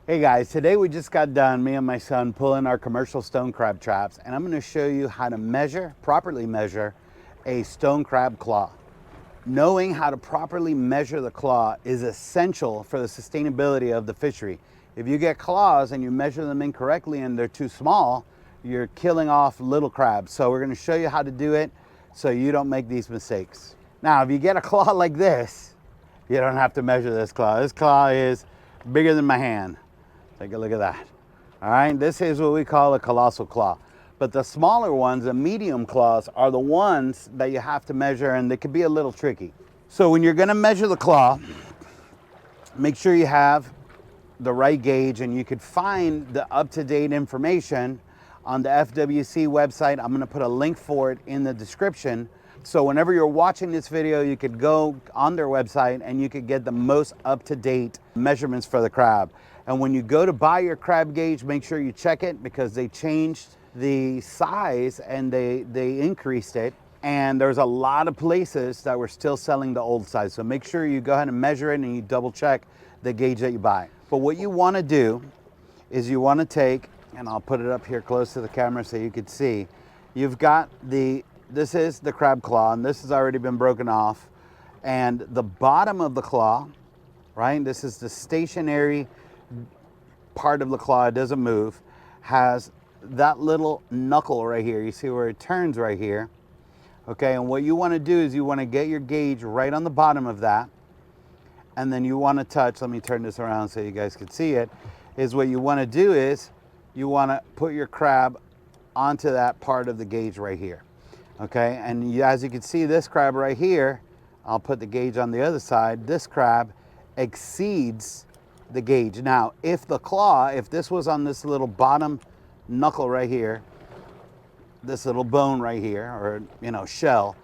Hey guys, today we just got done, me and my son, pulling our commercial stone crab traps, and I'm going to show you how to properly measure a stone crab claw. Knowing how to properly measure the claw is essential for the sustainability of the fishery. If you get claws and you measure them incorrectly and they're too small, you're killing off little crabs. So we're going to show you how to do it so you don't make these mistakes. Now, if you get a claw like this, you don't have to measure this claw. This claw is bigger than my hand. Take a look at that. All right, this is what we call a colossal claw. But the smaller ones, the medium claws, are the ones that you have to measure, and they can be a little tricky. So when you're gonna measure the claw, make sure you have the right gauge, and you could find the up-to-date information on the FWC website. I'm gonna put a link for it in the description. So whenever you're watching this video, you could go on their website and you could get the most up-to-date measurements for the crab. And when you go to buy your crab gauge, make sure you check it, because they changed the size and they increased it. And there's a lot of places that were still selling the old size. So make sure you go ahead and measure it and you double check the gauge that you buy. But what you want to do is you want to take, and I'll put it up here close to the camera so you could see, you've got this is the crab claw, and this has already been broken off. And the bottom of the claw, right, this is the stationary part of the claw, it doesn't move, has that little knuckle right here. You see where it turns right here. Okay, and what you want to do is you want to get your gauge right on the bottom of that, and then you want to touch, let me turn this around so you guys can see it, is what you want to do is you want to put your crab onto that part of the gauge right here. Okay, and as you can see, this crab right here, I'll put the gauge on the other side, this crab exceeds the gauge. Now, if the claw, if this was on this little bottom knuckle right here, this little bone right here, or shell,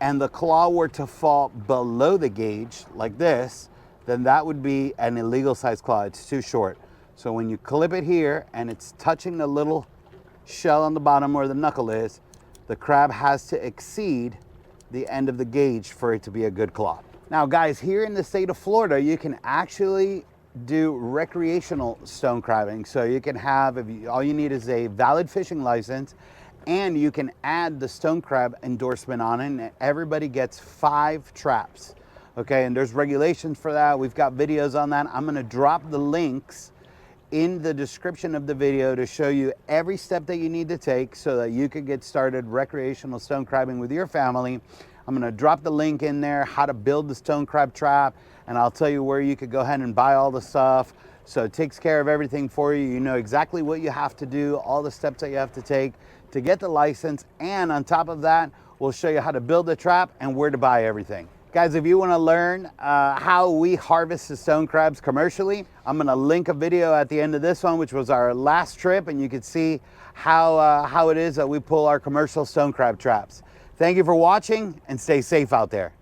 and the claw were to fall below the gauge like this, then that would be an illegal size claw. It's too short. So when you clip it here and it's touching the little shell on the bottom where the knuckle is, the crab has to exceed the end of the gauge for it to be a good claw. Now guys, here in the state of Florida, you can actually do recreational stone crabbing. So you can have, all you need is a valid fishing license, and you can add the stone crab endorsement on it, and everybody gets 5 traps. Okay, and there's regulations for that. We've got videos on that. I'm gonna drop the links in the description of the video to show you every step that you need to take so that you could get started recreational stone crabbing with your family. I'm gonna drop the link in there, how to build the stone crab trap, and I'll tell you where you could go ahead and buy all the stuff. So it takes care of everything for you. You know exactly what you have to do, all the steps that you have to take to get the license. And on top of that, we'll show you how to build the trap and where to buy everything. Guys, if you wanna learn how we harvest the stone crabs commercially, I'm gonna link a video at the end of this one, which was our last trip, and you can see how it is that we pull our commercial stone crab traps. Thank you for watching, and stay safe out there.